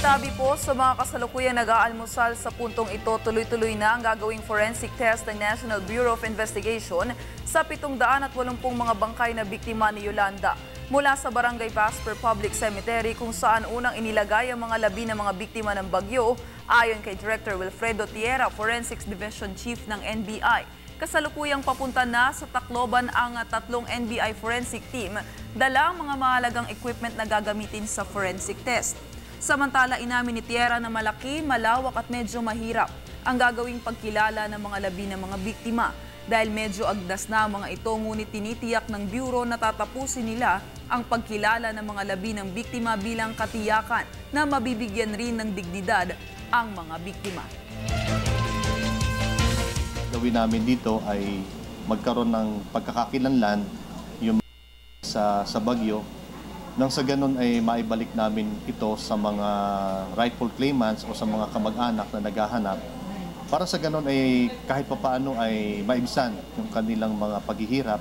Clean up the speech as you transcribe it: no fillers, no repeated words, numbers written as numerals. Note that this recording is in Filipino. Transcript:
Tabi po sa mga kasalukuyang nag-aalmusal sa puntong ito, tuloy-tuloy na ang gagawing forensic test ng National Bureau of Investigation sa 780 mga bangkay na biktima ni Yolanda. Mula sa Barangay Pasper Public Cemetery kung saan unang inilagay ang mga labi ng mga biktima ng bagyo, ayon kay Director Wilfredo Tierra, Forensics Division Chief ng NBI. Kasalukuyang papunta na sa Tacloban ang tatlong NBI forensic team, dala ang mga mahalagang equipment na gagamitin sa forensic test. Samantala, inamin ni Tierra na malaki, malawak at medyo mahirap ang gagawing pagkilala ng mga labi ng mga biktima. Dahil medyo agdas na ang mga ito, ngunit tinitiyak ng Bureau na tatapusin nila ang pagkilala ng mga labi ng biktima bilang katiyakan na mabibigyan rin ng dignidad ang mga biktima. Gawin namin dito ay magkaroon ng pagkakakilanlan yung sa bagyo. Nang sa ganun ay maibalik namin ito sa mga rightful claimants o sa mga kamag-anak na naghahanap. Para sa ganun ay kahit papaano ay maibsan yung kanilang mga paghihirap